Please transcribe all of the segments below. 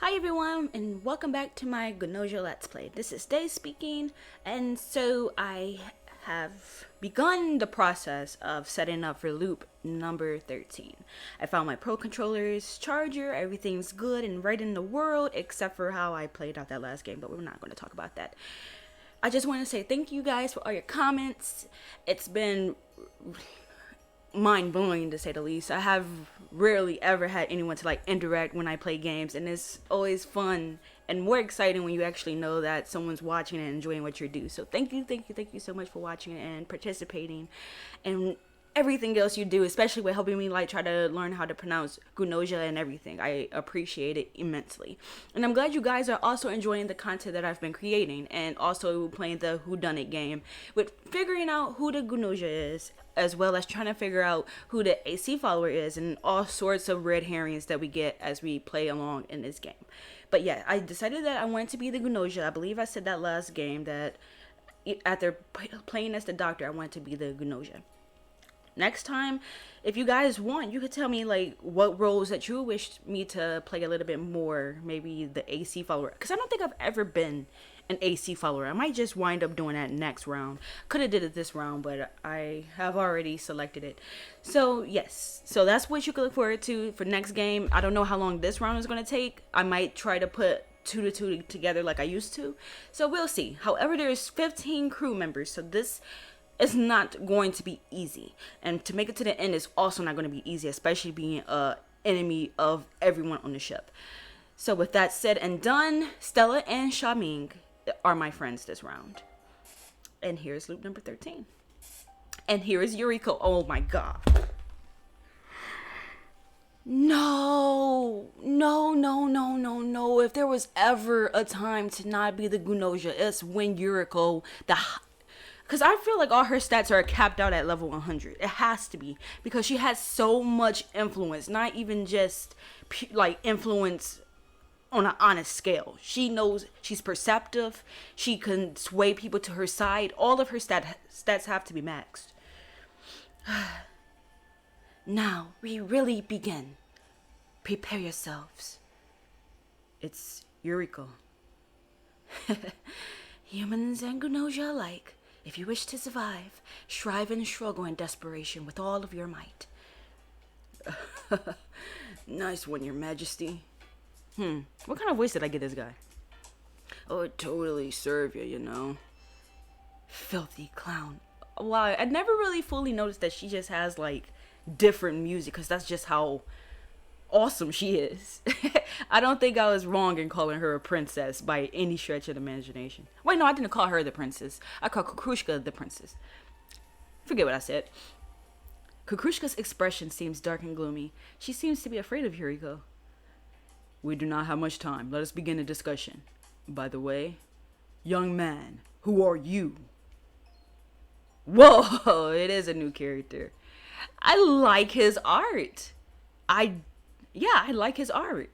Hi everyone, and welcome back to my Gnosia Let's Play. This is Day speaking, and so I have begun the process of setting up for loop number 13. I found my Pro Controller's charger, everything's good and right in the world, except for how I played out that last game, but we're not going to talk about that. I just want to say thank you guys for all your comments. It's been mind-blowing to say the least. I have rarely ever had anyone to like interact when I play games, and it's always fun and more exciting when you actually know that someone's watching and enjoying what you do. So thank you so much for watching and participating and everything else you do, especially with helping me like try to learn how to pronounce Gnosia and everything. I appreciate it immensely, and I'm glad you guys are also enjoying the content that I've been creating, and also playing the whodunit game with figuring out who the Gnosia is, as well as trying to figure out who the AC follower is, and all sorts of red herrings that we get as we play along in this game. But yeah, I decided that I wanted to be the Gnosia. I believe I said that last game that after playing as the doctor, I wanted to be the Gnosia. Next time, if you guys want, you could tell me like what roles that you wish me to play a little bit more. Maybe the AC follower, because I don't think I've ever been an AC follower. I might just wind up doing that next round. Could have did it this round, but I have already selected it. So yes, so that's what you can look forward to for next game. I don't know how long this round is going to take. I might try to put 2 to 2 together like I used to. So we'll see. However, there's 15 crew members, so this it's not going to be easy, and to make it to the end is also not going to be easy, especially being a enemy of everyone on the ship. So with that said and done, Stella and Shaming are my friends this round. And here's loop number 13. And here is Yuriko. Oh my god. No. If there was ever a time to not be the Gnosia, it's when Yuriko, because I feel like all her stats are capped out at level 100. It has to be, because she has so much influence. Not even just like influence on an honest scale. She knows, she's perceptive. She can sway people to her side. All of her stats have to be maxed. Now we really begin. Prepare yourselves. It's Yuriko. Humans and Gnosia alike. If you wish to survive, strive and struggle in desperation with all of your might. Nice one, Your Majesty. What kind of voice did I get this guy? Oh, it totally serve you, you know. Filthy clown. Wow, I never really fully noticed that she just has like different music, because that's just how awesome she is. I don't think I was wrong in calling her a princess by any stretch of the imagination. Wait, no, I didn't call her the princess. I called Kukrushka the princess. Forget what I said. Kukrushka's expression seems dark and gloomy. She seems to be afraid of Yuriko. We do not have much time. Let us begin the discussion. By the way, young man, who are you? Whoa, it is a new character. I like his art. I like his art.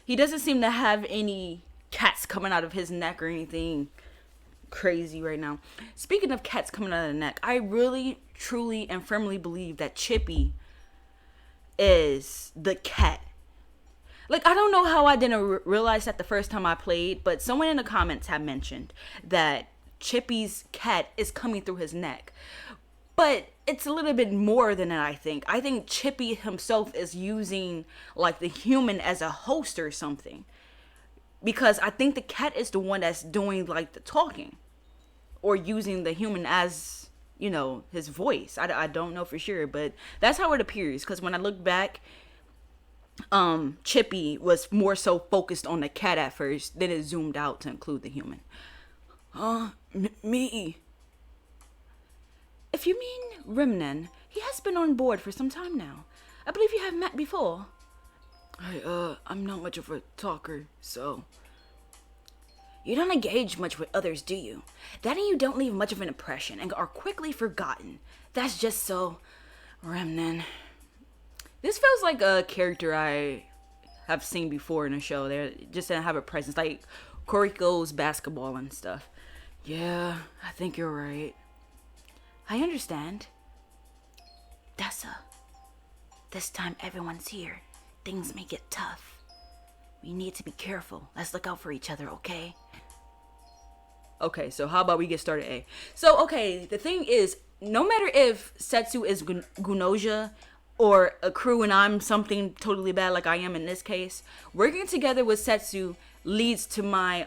He doesn't seem to have any cats coming out of his neck or anything crazy right now. Speaking of cats coming out of the neck, I really, truly, and firmly believe that Chippy is the cat. Like, I don't know how I didn't realize that the first time I played, but someone in the comments had mentioned that Chippy's cat is coming through his neck. But it's a little bit more than that, I think. I think Chippy himself is using like the human as a host or something. Because I think the cat is the one that's doing like the talking. Or using the human as, you know, his voice. I don't know for sure, but that's how it appears. Because when I look back, Chippy was more so focused on the cat at first. Then it zoomed out to include the human. Me. If you mean Rimnan, he has been on board for some time now. I believe you have met before. I'm not much of a talker, so... You don't engage much with others, do you? That and you don't leave much of an impression and are quickly forgotten. That's just so... Rimnan. This feels like a character I have seen before in a show. They just didn't have a presence, like Koriko's basketball and stuff. Yeah, I think you're right. I understand. Dessa. This time everyone's here. Things may get tough. We need to be careful. Let's look out for each other, okay? Okay, so how about we get started, A? So, okay, the thing is, no matter if Setsu is Gnosia or a crew and I'm something totally bad like I am in this case, working together with Setsu leads to my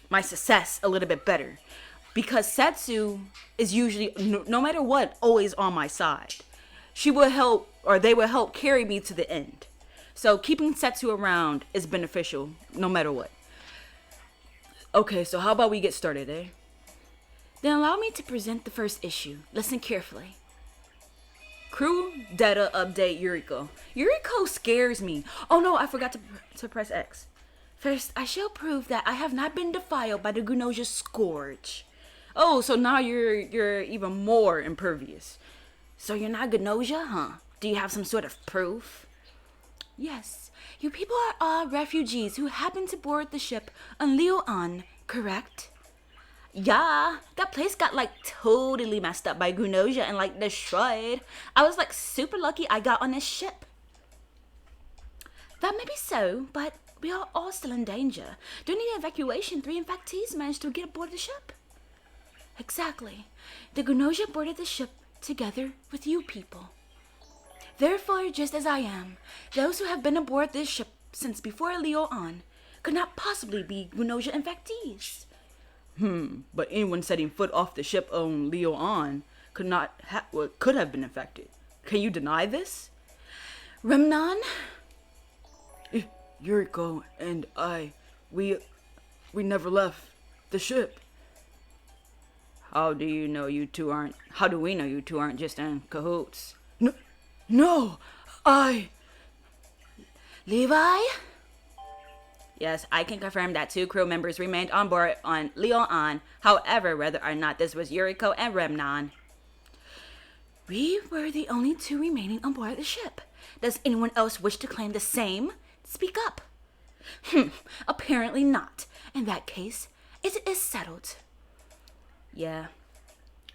my success a little bit better. Because Setsu is usually, no matter what, always on my side. She will help, or they will help carry me to the end. So keeping Setsu around is beneficial no matter what. Okay, so how about we get started, eh? Then allow me to present the first issue. Listen carefully. Crew data update Yuriko. Yuriko scares me. Oh no, I forgot to press X. First, I shall prove that I have not been defiled by the Gnosia scourge. Oh, so now you're even more impervious. So you're not Gnosia, huh? Do you have some sort of proof? Yes, you people are all refugees who happened to board the ship on Leo-an, correct? Yeah, that place got like totally messed up by Gnosia and like destroyed. I was like super lucky I got on this ship. That may be so, but we are all still in danger. During the evacuation, 3 infectees managed to get aboard the ship. Exactly. The Gnosia boarded the ship together with you people. Therefore, just as I am, those who have been aboard this ship since before Leo-an could not possibly be Gnosia infectees. But anyone setting foot off the ship on Leo-an could have been infected. Can you deny this? Remnon? Yuriko and I, we never left the ship. How do we know you two aren't just in cahoots? No, Levi? Yes, I can confirm that 2 crew members remained on board on Leo-an. However, whether or not this was Yuriko and Remnon. We were the only 2 remaining on board the ship. Does anyone else wish to claim the same? Speak up. Apparently not. In that case, it is settled. Yeah.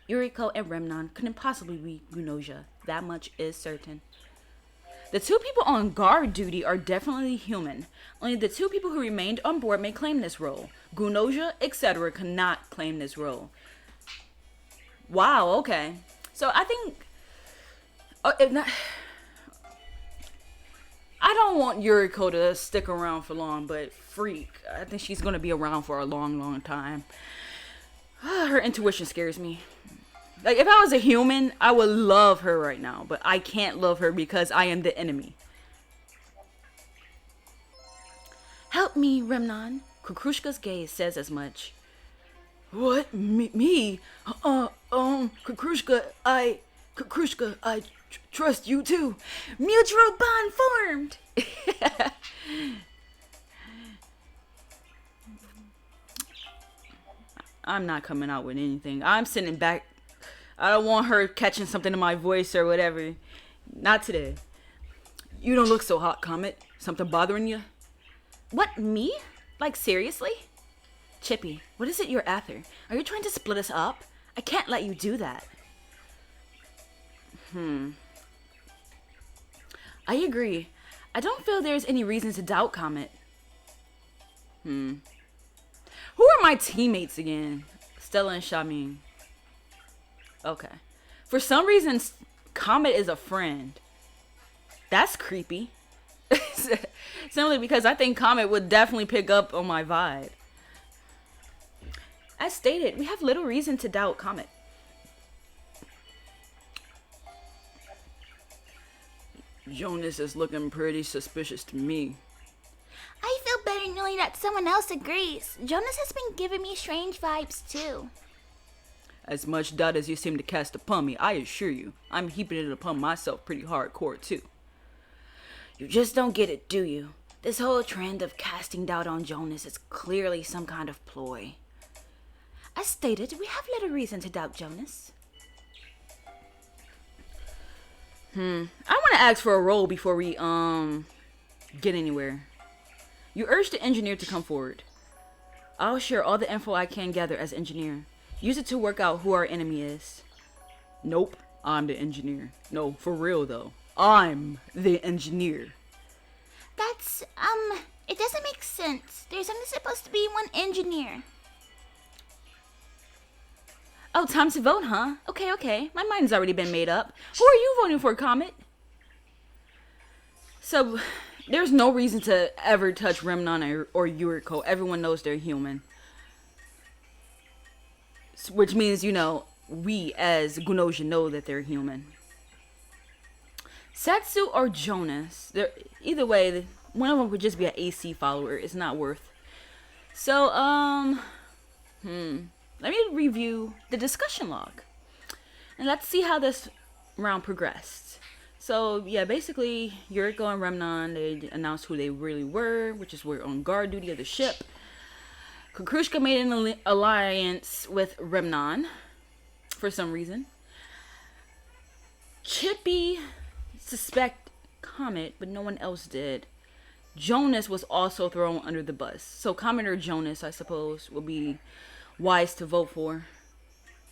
Yuriko and Remnon couldn't possibly be Gnosia. That much is certain. The 2 people on guard duty are definitely human. Only the 2 people who remained on board may claim this role. Gnosia, etc. cannot claim this role. Wow, okay. So I think... if not... I don't want Yuriko to stick around for long, but freak. I think she's going to be around for a long, long time. Her intuition scares me. Like, if I was a human, I would love her right now. But I can't love her because I am the enemy. Help me, Remnon. Kukrushka's gaze says as much. What? Me? Kukrushka, I trust you too. Mutual bond formed. I'm not coming out with anything. I'm sitting back. I don't want her catching something in my voice or whatever. Not today. You don't look so hot, Comet. Something bothering you? What, me? Like, seriously? Chippy, what is it you're after? Are you trying to split us up? I can't let you do that. I agree. I don't feel there's any reason to doubt Comet. Who are my teammates again? Stella and Shamin. Okay. For some reason, Comet is a friend. That's creepy. Simply because I think Comet would definitely pick up on my vibe. As stated, we have little reason to doubt Comet. Jonas is looking pretty suspicious to me. I feel better knowing that someone else agrees. Jonas has been giving me strange vibes too. As much doubt as you seem to cast upon me, I assure you, I'm heaping it upon myself pretty hardcore too. You just don't get it, do you? This whole trend of casting doubt on Jonas is clearly some kind of ploy. As stated, we have little reason to doubt Jonas. I want to ask for a role before we get anywhere. You urge the engineer to come forward. I'll share all the info I can gather as engineer. Use it to work out who our enemy is. Nope, I'm the engineer. No, for real though. I'm the engineer. That's, It doesn't make sense. There's only supposed to be one engineer. Oh, time to vote, huh? Okay. My mind's already been made up. Who are you voting for, Comet? So, there's no reason to ever touch Remnon or Yuriko. Everyone knows they're human. Which means, we as Gnosia know that they're human. Setsu or Jonas. Either way, one of them would just be an AC follower. It's not worth. So, let me review the discussion log. And let's see how this round progressed. So, yeah, basically, Yuriko and Remnon, they announced who they really were, which is we're on guard duty of the ship. Kukrushka made an alliance with Remnon for some reason. Chippy suspect Comet, but no one else did. Jonas was also thrown under the bus. So Comet or Jonas, I suppose, will be wise to vote for.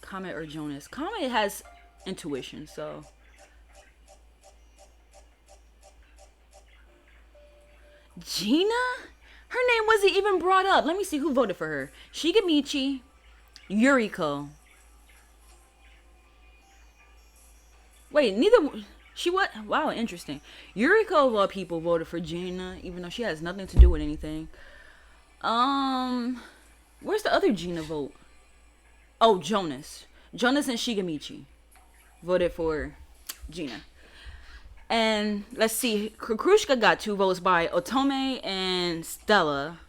Comet or Jonas. Comet has intuition, so. Gina? Her name wasn't even brought up. Let me see who voted for her. Shigemichi, Yuriko. Wait, neither. She what? Wow, interesting. Yuriko of all people voted for Gina, even though she has nothing to do with anything. Where's the other Gina vote? Oh, Jonas. Jonas and Shigemichi voted for Gina. And let's see, Kukrushka got 2 votes by Otome and Stella.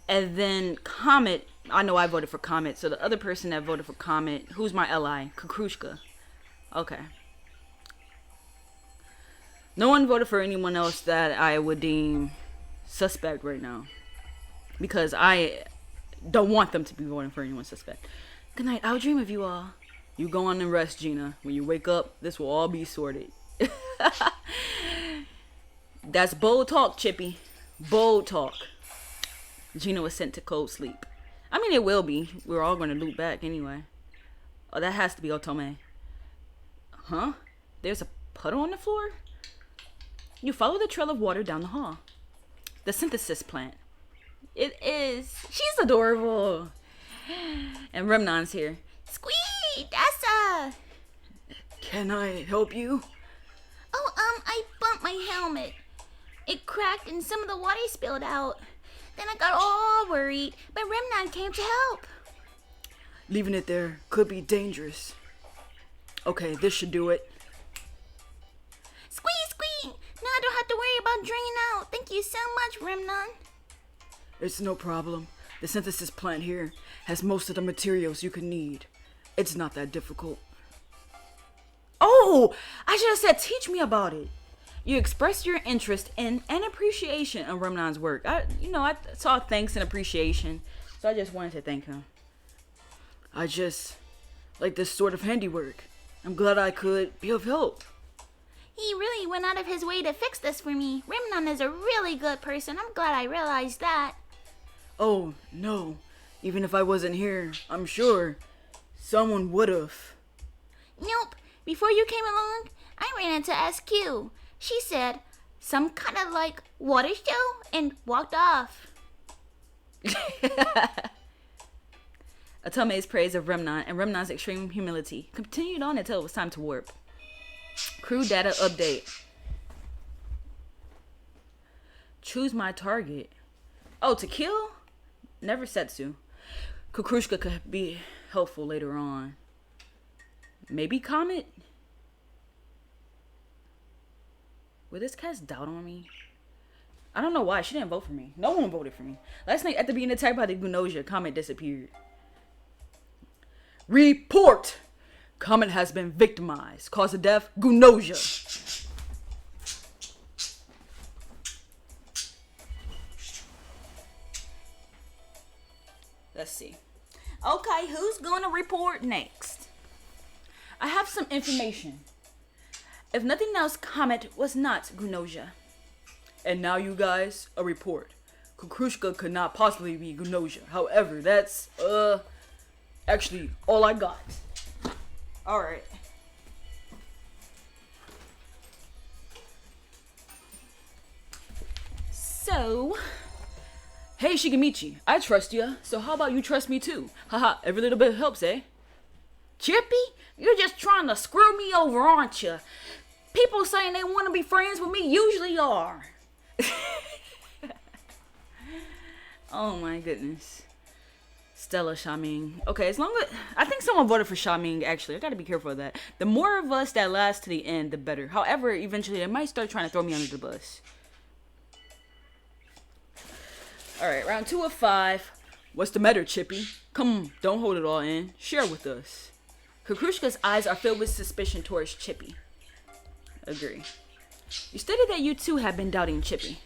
And then Comet, I know I voted for Comet, so the other person that voted for Comet, who's my ally? Kukrushka. Okay. No one voted for anyone else that I would deem suspect right now. Because I don't want them to be voting for anyone suspect. Good night, I'll dream of you all. You go on and rest, Gina. When you wake up, this will all be sorted. That's bold talk, Chippy. Bold talk. Gina was sent to cold sleep. I mean, it will be. We're all going to loop back anyway. Oh, that has to be Otome. Huh? There's a puddle on the floor? You follow the trail of water down the hall. The synthesis plant. It is. She's adorable. And Remnon's here. Squee! That's Can I help you? Oh, I bumped my helmet. It cracked and some of the water spilled out. Then I got all worried, but Remnon came to help. Leaving it there could be dangerous. Okay, this should do it. Squee! Now I don't have to worry about draining out. Thank you so much, Remnon. It's no problem. The synthesis plant here has most of the materials you could need. It's not that difficult. Oh, I should have said teach me about it. You expressed your interest in and appreciation of Remnon's work. I saw thanks and appreciation, so I just wanted to thank him. I just like this sort of handiwork. I'm glad I could be of help. He really went out of his way to fix this for me. Remnon is a really good person. I'm glad I realized that. Oh, no. Even if I wasn't here, I'm sure someone would've. Nope. Before you came along, I ran into SQ. She said, some kind of like water show, and walked off. Otome's praise of Remnon and Remnon's extreme humility continued on until it was time to warp. Crew data update. Choose my target. Oh, to kill? Never Setsu. Kukrushka could be helpful later on. Maybe Comet? Will this cast doubt on me? I don't know why. She didn't vote for me. No one voted for me. Last night, after being attacked by the Gnosia, Comet disappeared. Report! Comet has been victimized. Cause of death, Gnosia. Let's see. Okay, who's gonna report next? I have some information. If nothing else, Comet was not Gnosia. And now, you guys, a report. Kukrushka could not possibly be Gnosia. However, that's, actually all I got. Alright. So, So, hey Shigemichi, I trust you, so how about you trust me too? Haha, every little bit helps, eh? Chippy, you're just trying to screw me over, aren't you? People saying they want to be friends with me usually are. Oh my goodness. Stella Shaming. Okay, as long as I think someone voted for Shaming, actually. I gotta be careful of that. The more of us that last to the end, the better. However, eventually they might start trying to throw me under the bus. Alright, round 2 of 5. What's the matter, Chippy? Come, don't hold it all in. Share with us. Kukrushka's eyes are filled with suspicion towards Chippy. Agree. You stated that you too have been doubting Chippy.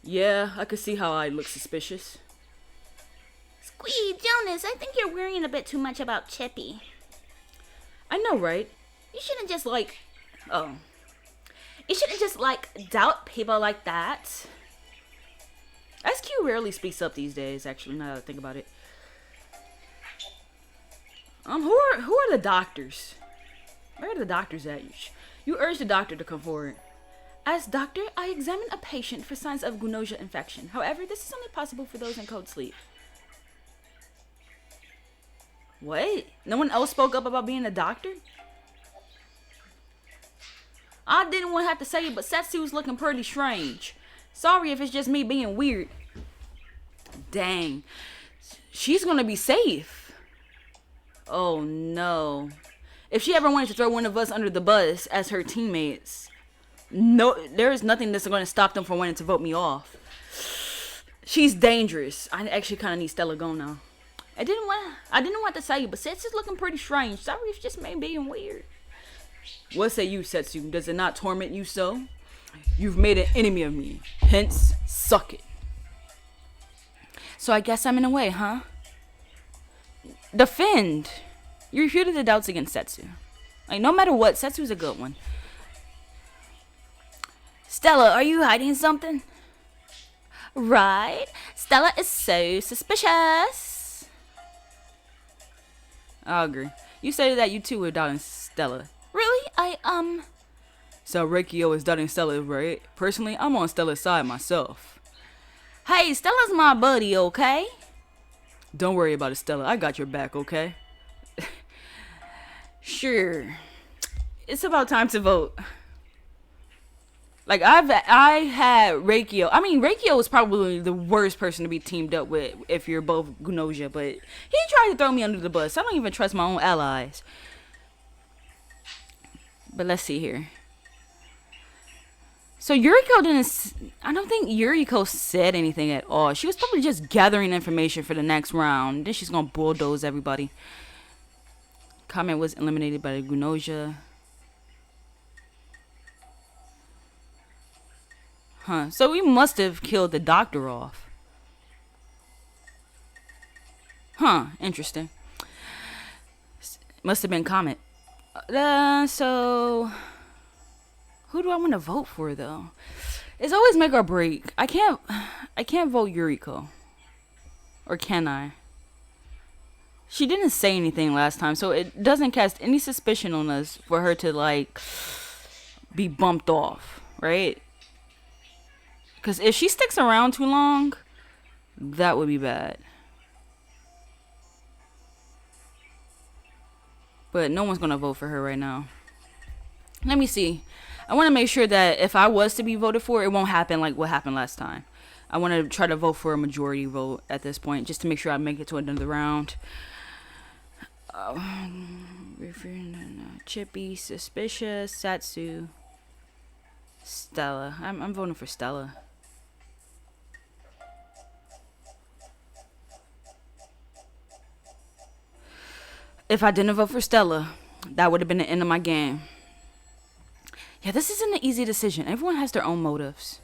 Yeah, I could see how I look suspicious. Squee, Jonas, I think you're worrying a bit too much about Chippy. I know, right? You shouldn't just doubt people like that. SQ rarely speaks up these days, actually, now that I think about it. Who are the doctors? Where are the doctors at? You urged the doctor to come forward. As doctor, I examined a patient for signs of Gnosia infection. However, this is only possible for those in cold sleep. What? No one else spoke up about being a doctor? I didn't want to have to say it, but Setsu's looking pretty strange. Sorry if it's just me being weird. Dang. She's gonna be safe. Oh no. If she ever wanted to throw one of us under the bus as her teammates, no, there is nothing that's going to stop them from wanting to vote me off. She's dangerous. I actually kind of need Stella gone now. I didn't want to say you, but Setsu's looking pretty strange. Sorry if it's just me being weird. What say you, Setsu? Does it not torment you so? You've made an enemy of me. Hence, suck it. So I guess I'm in a way, huh? Defend. You refuted the doubts against Setsu. Like, no matter what, Setsu's a good one. Stella, are you hiding something? Right? Stella is so suspicious. I agree. You said that you too were doubting Stella. Really? So Reikio is doubting Stella, right? Personally, I'm on Stella's side myself. Hey, Stella's my buddy, okay? Don't worry about it, Stella. I got your back, okay? Sure. It's about time to vote. Like, I had Reikio. I mean, Reikio is probably the worst person to be teamed up with if you're both Gnosia, but he tried to throw me under the bus. I don't even trust my own allies. But let's see here. So Yuriko didn't... I don't think Yuriko said anything at all. She was probably just gathering information for the next round. Then she's gonna bulldoze everybody. Comment was eliminated by the Gnosia. Huh. So we must have killed the doctor off. Huh. Interesting. Must have been Comet. So... Who do I want to vote for, though? It's always make or break. I can't vote Yuriko. Or can I? She didn't say anything last time, so it doesn't cast any suspicion on us for her to, like, be bumped off, right? Because if she sticks around too long, that would be bad. But no one's going to vote for her right now. Let me see. I want to make sure that if I was to be voted for, it won't happen like what happened last time. I want to try to vote for a majority vote at this point, just to make sure I make it to another round. Chippy, suspicious, Satsu, Stella. I'm voting for Stella. If I didn't vote for Stella, that would have been the end of my game. Yeah, this isn't an easy decision. Everyone has their own motives.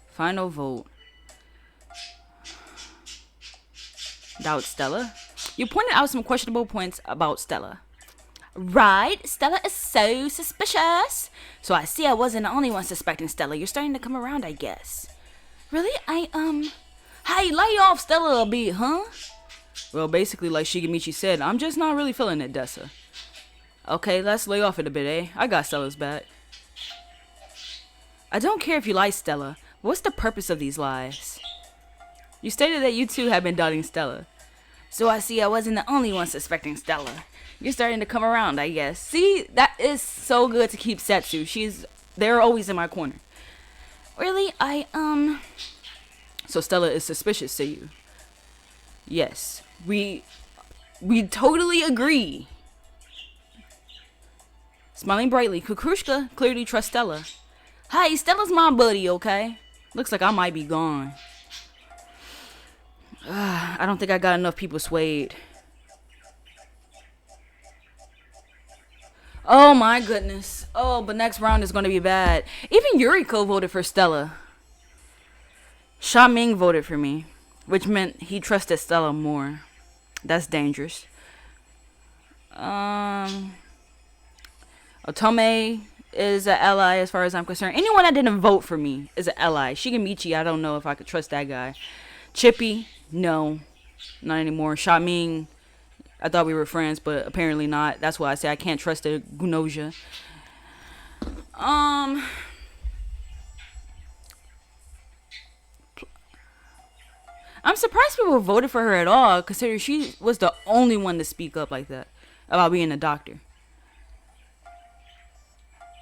Final vote. Doubt Stella. You pointed out some questionable points about Stella. Right? Stella is so suspicious. So I see I wasn't the only one suspecting Stella. You're starting to come around, I guess. Really? Hey, lay off Stella a bit, huh? Well, basically, like Shigemichi said, I'm just not really feeling it, Dessa. Okay, let's lay off it a bit, eh? I got Stella's back. I don't care if you like Stella, What's the purpose of these lies? You stated that you too have been doubting Stella. So I see I wasn't the only one suspecting Stella. You're starting to come around, I guess. See, that is so good to keep Setsu. They're always in my corner. Really? So Stella is suspicious to you? Yes. We totally agree. Smiling brightly, Kukrushka clearly trusts Stella. Hi, Stella's my buddy, okay? Looks like I might be gone. I don't think I got enough people swayed. Oh my goodness. Oh, but next round is going to be bad. Even Yuriko voted for Stella. Sha Ming voted for me, which meant he trusted Stella more. That's dangerous. Otome is an ally as far as I'm concerned. Anyone that didn't vote for me is an ally. Shigemichi, I don't know if I could trust that guy. Chippy, no, not anymore. Sha Ming, I thought we were friends, but apparently not. That's why I say I can't trust the Gnosia. I'm surprised people voted for her at all, considering she was the only one to speak up like that about being a doctor.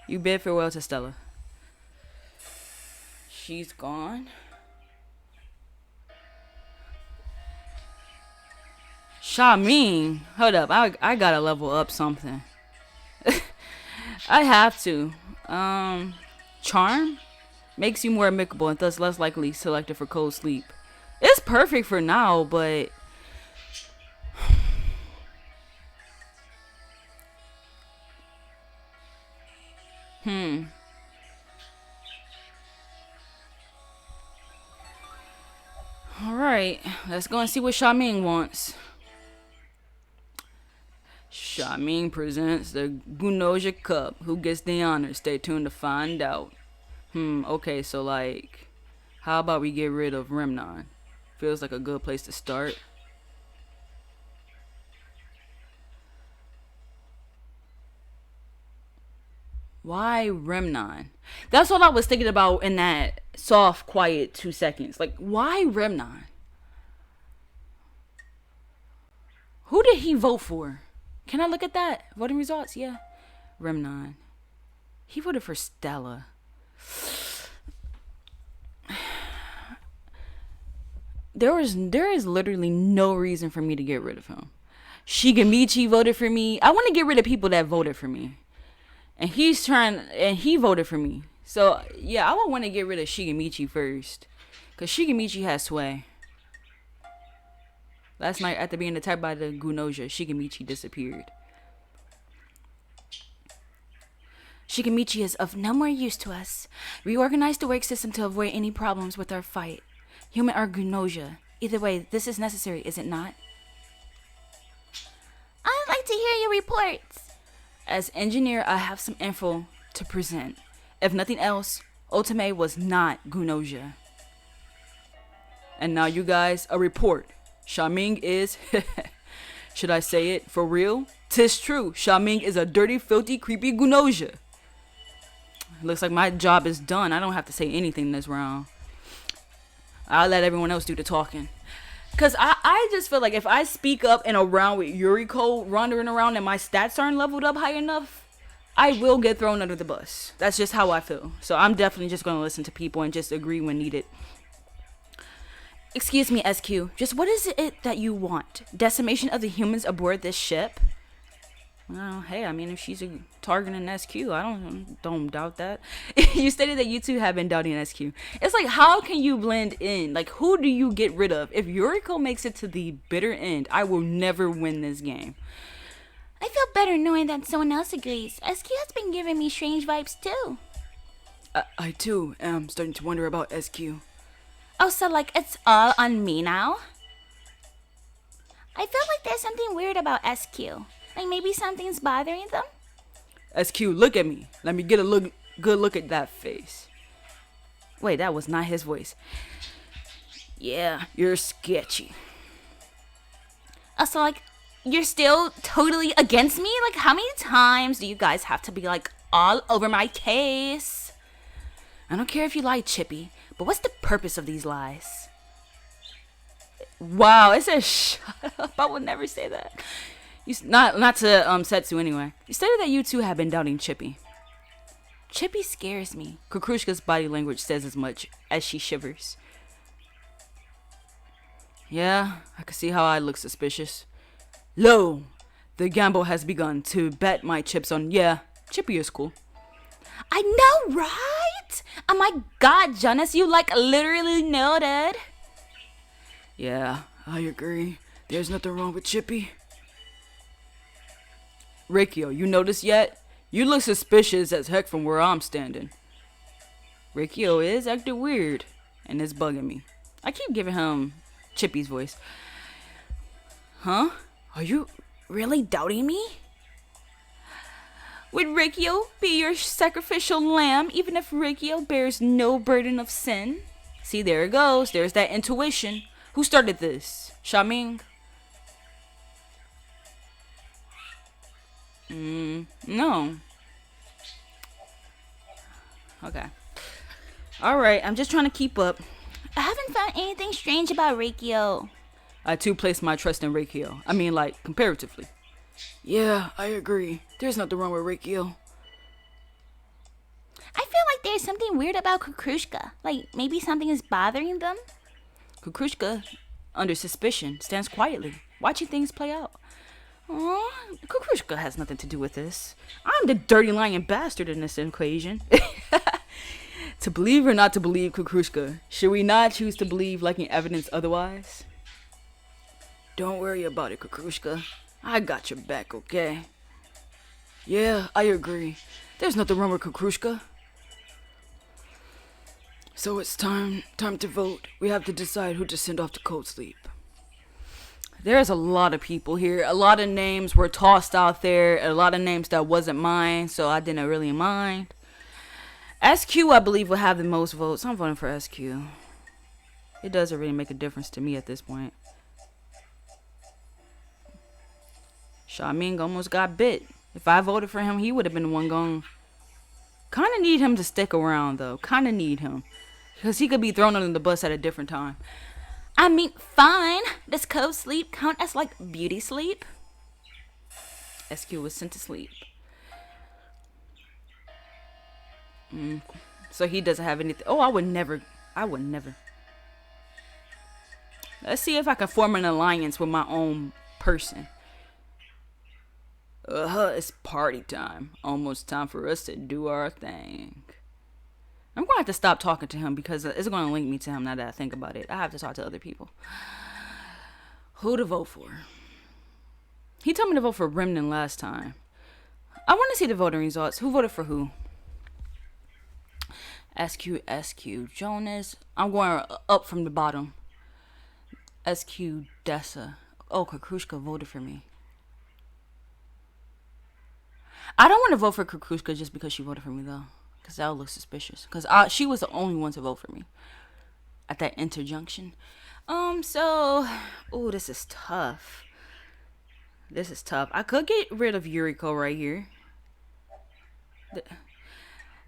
You bid farewell to Stella. She's gone. Sha Ming, hold up, I gotta level up something. I have to. Charm makes you more amicable and thus less likely selected for cold sleep. It's perfect for now, but Alright, let's go and see what Sha Ming wants. Sha Ming presents the Gnosia Cup. Who gets the honor? Stay tuned to find out. Okay, so like, how about we get rid of Remnon? Feels like a good place to start. Why Remnon? That's what I was thinking about in that soft, quiet 2 seconds. Like, why Remnon? Who did he vote for? Can I look at that? Voting results? Yeah. Remnon. He voted for Stella. There is literally no reason for me to get rid of him. Shigemichi voted for me. I want to get rid of people that voted for me. And he voted for me. So, yeah, I would want to get rid of Shigemichi first. Because Shigemichi has sway. Last night, after being attacked by the Gnosia, Shigemichi disappeared. Shigemichi is of no more use to us. Reorganize the work system to avoid any problems with our fight. Human or Gnosia. Either way, this is necessary, is it not? I'd like to hear your reports. As engineer, I have some info to present. If nothing else, Otome was not Gnosia. And now you guys, a report. Sha Ming is, should I say it for real? 'Tis true, Sha Ming is a dirty, filthy, creepy Gnosia. Looks like my job is done. I don't have to say anything this round. I'll let everyone else do the talking. Because I just feel like if I speak up in a round with Yuriko wandering around and my stats aren't leveled up high enough, I will get thrown under the bus. That's just how I feel. So I'm definitely just going to listen to people and just agree when needed. Excuse me, SQ. Just what is it that you want? Decimation of the humans aboard this ship? Well, hey, I mean, if she's a target in SQ, I don't doubt that. You stated that you two have been doubting SQ. It's like, how can you blend in? Like, who do you get rid of? If Yuriko makes it to the bitter end, I will never win this game. I feel better knowing that someone else agrees. SQ has been giving me strange vibes too. I too am starting to wonder about SQ. Oh, so like it's all on me now? I feel like there's something weird about SQ. Like maybe something's bothering them? SQ, look at me. Let me get a good look at that face. Wait, that was not his voice. Yeah, you're sketchy. Oh, so like you're still totally against me? Like how many times do you guys have to be like all over my case? I don't care if you lie, Chippy, but what's the purpose of these lies? Wow, it says shut up. I would never say that. Not to Setsu anyway. You stated that you two have been doubting Chippy. Chippy scares me. Kukrushka's body language says as much as she shivers. Yeah, I can see how I look suspicious. Lo, the gamble has begun to bet my chips on, Chippy is cool. I know, right? Oh my god, Jonas, you literally nailed it. Yeah, I agree. There's nothing wrong with Chippy. Rikio, you noticed yet? You look suspicious as heck from where I'm standing. Rikio is acting weird, and it's bugging me. I keep giving him Chippy's voice. Huh? Are you really doubting me? Would Rikio be your sacrificial lamb, even if Rikio bears no burden of sin? See, there it goes. There's that intuition. Who started this? Xiaoming? No. Okay. Alright, I'm just trying to keep up. I haven't found anything strange about Rikio. I too place my trust in Rikio. I mean, comparatively. Yeah, I agree. There's nothing wrong with Rikio. I feel like there's something weird about Kukrushka. Maybe something is bothering them? Kukrushka, under suspicion, stands quietly, watching things play out. Aw, Kukrushka has nothing to do with this. I'm the dirty lying bastard in this equation. To believe or not to believe Kukrushka, should we not choose to believe lacking evidence otherwise? Don't worry about it, Kukrushka. I got your back, okay? Yeah, I agree. There's nothing wrong with Kukrushka. So it's time to vote. We have to decide who to send off to cold sleep. There's a lot of people here. A lot of names were tossed out there. A lot of names that wasn't mine, so I didn't really mind. SQ, I believe, will have the most votes. I'm voting for SQ. It doesn't really make a difference to me at this point. Xiaoming almost got bit. If I voted for him, he would have been the one gone. Kind of need him to stick around, though. Kind of need him. Because he could be thrown under the bus at a different time. I mean, fine. Does cold sleep count as, beauty sleep? SQ was sent to sleep. So he doesn't have anything. Oh, I would never. Let's see if I can form an alliance with my own person. It's party time. Almost time for us to do our thing. I'm going to have to stop talking to him because it's going to link me to him now that I think about it. I have to talk to other people. Who to vote for? He told me to vote for Remnant last time. I want to see the voting results. Who voted for who? SQ, Jonas. I'm going up from the bottom. SQ, Dessa. Oh, Kukrushka voted for me. I don't want to vote for Kukrushka just because she voted for me, though. Because that would look suspicious. Because she was the only one to vote for me. At that interjunction. Oh, this is tough. I could get rid of Yuriko right here.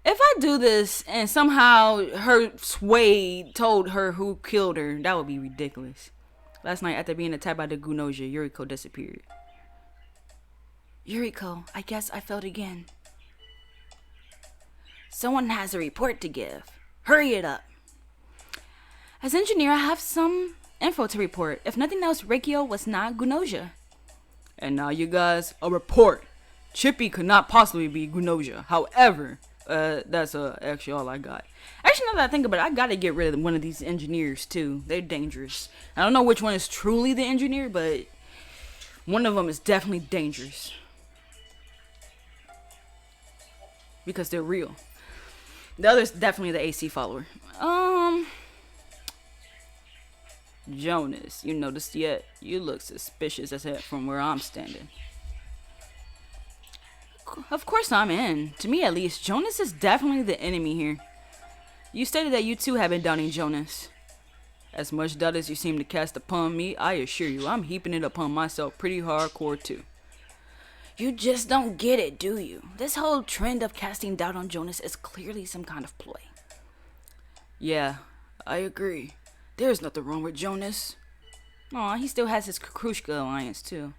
If I do this and somehow her sway told her who killed her, that would be ridiculous. Last night, after being attacked by the Gnosia, Yuriko disappeared. Yuriko, I guess I failed again. Someone has a report to give. Hurry it up. As engineer, I have some info to report. If nothing else, Rikio was not Gnosia. And now, you guys, a report. Chippy could not possibly be Gnosia. However, that's actually all I got. Actually, now that I think about it, I gotta get rid of one of these engineers too. They're dangerous. I don't know which one is truly the engineer, but one of them is definitely dangerous. Because they're real. The other's definitely the AC follower. Jonas, you noticed yet? You look suspicious as heck from where I'm standing. Of course I'm in. To me at least, Jonas is definitely the enemy here. You stated that you too have been doubting Jonas. As much doubt as you seem to cast upon me, I assure you I'm heaping it upon myself pretty hardcore too. You just don't get it, do you? This whole trend of casting doubt on Jonas is clearly some kind of ploy. Yeah, I agree. There's nothing wrong with Jonas. Aw, he still has his Kukrushka alliance, too.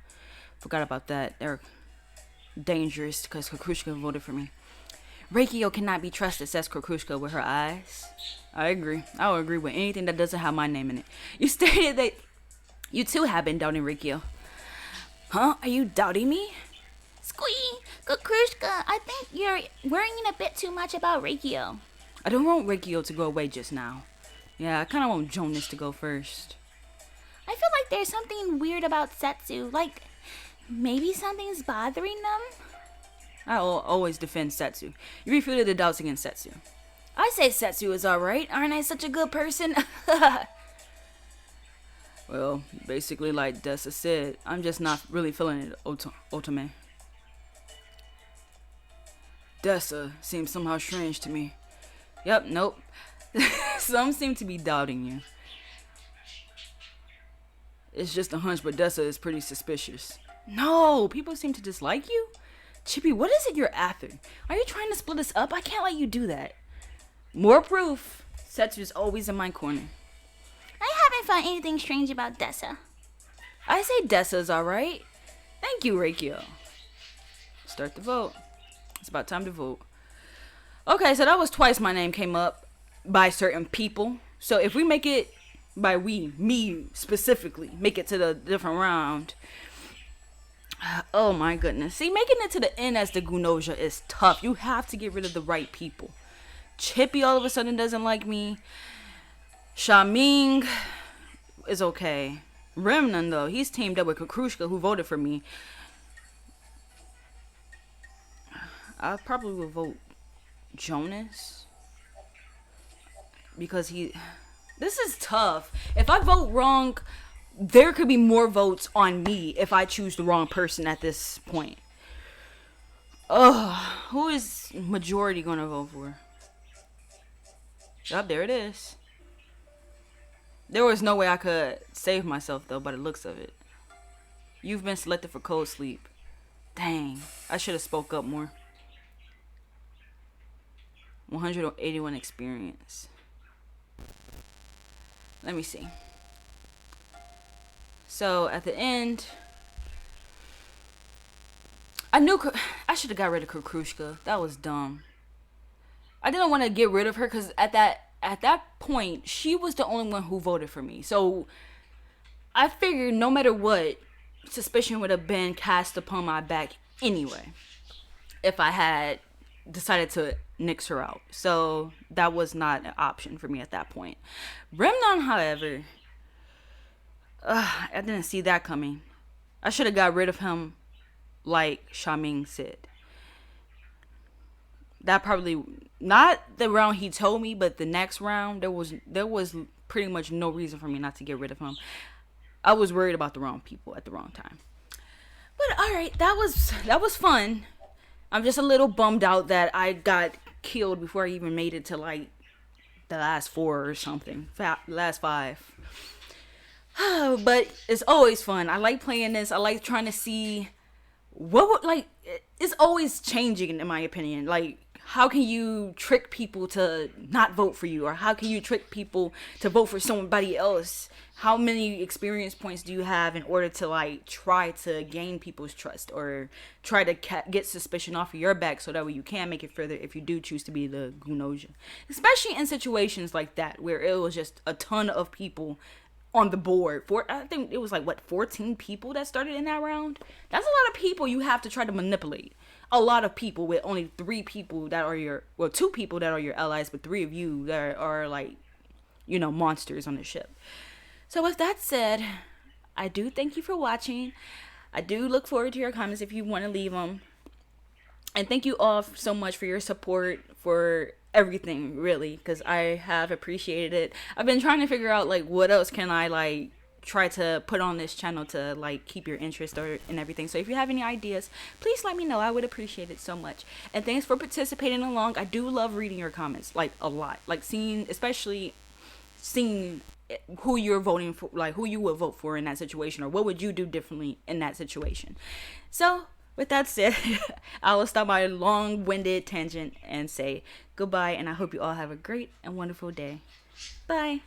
Forgot about that. They're dangerous because Kukrushka voted for me. Reikio cannot be trusted, says Kukrushka with her eyes. I agree. I will agree with anything that doesn't have my name in it. You stated that you too have been doubting Reikio. Huh? Are you doubting me? Squee, Kukrushka, I think you're worrying a bit too much about Reikio. I don't want Reikio to go away just now. Yeah, I kind of want Jonas to go first. I feel like there's something weird about Setsu. Like, maybe something's bothering them? I will always defend Setsu. You refuted the doubts against Setsu. I say Setsu is alright. Aren't I such a good person? Well, basically like Dessa said, I'm just not really feeling it, Otome. Dessa seems somehow strange to me. Yep, nope. Some seem to be doubting you. It's just a hunch, but Dessa is pretty suspicious. No, people seem to dislike you? Chippy, what is it you're after? Are you trying to split us up? I can't let you do that. More proof. Setsu's always in my corner. I haven't found anything strange about Dessa. I say Dessa's alright. Thank you, Reikio. Start the vote. It's about time to vote. Okay, so that was twice my name came up by certain people. So if we make it by me specifically, make it to the different round. Oh my goodness. See, making it to the end as the Gnosia is tough. You have to get rid of the right people. Chippy all of a sudden doesn't like me. Shaming is okay. Remnan, though, he's teamed up with Kukrushka, who voted for me. I probably would vote Jonas. Because this is tough. If I vote wrong, there could be more votes on me if I choose the wrong person at this point. Ugh. Who is majority going to vote for? Yup, there it is. There was no way I could save myself, though, by the looks of it. You've been selected for cold sleep. Dang. I should have spoke up more. 181 experience. Let me see. So, at the end, I should have got rid of Kukrushka. That was dumb. I didn't want to get rid of her because at that point, she was the only one who voted for me. So, I figured no matter what, suspicion would have been cast upon my back anyway. If I had decided to nix her out. So, that was not an option for me at that point. Remnon, however, I didn't see that coming. I should have got rid of him like Shaming said. That probably, not the round he told me, but the next round, there was pretty much no reason for me not to get rid of him. I was worried about the wrong people at the wrong time. But alright, that was fun. I'm just a little bummed out that I got killed before I even made it to like the last 4 or something. Last 5. But it's always fun. I like playing this. I like trying to see it's always changing in my opinion. Like, how can you trick people to not vote for you? Or how can you trick people to vote for somebody else? How many experience points do you have in order to like try to gain people's trust or try to get suspicion off of your back so that way you can make it further if you do choose to be the Gnosia? Especially in situations like that where it was just a ton of people on the board. I think it was like 14 people that started in that round. That's a lot of people you have to try to manipulate. A lot of people with only 3 people that are 2 people that are your allies, but 3 of you that are like, monsters on the ship. So with that said, I do thank you for watching. I do look forward to your comments if you want to leave them. And thank you all so much for your support for everything, really, because I have appreciated it. I've been trying to figure out like what else can I like try to put on this channel to like keep your interest and everything. So if you have any ideas, please let me know. I would appreciate it so much. And thanks for participating along. I do love reading your comments like a lot, like especially seeing who you're voting for, like who you would vote for in that situation, or what would you do differently in that situation. So with that said, I will stop my long-winded tangent and say goodbye, and I hope you all have a great and wonderful day. Bye.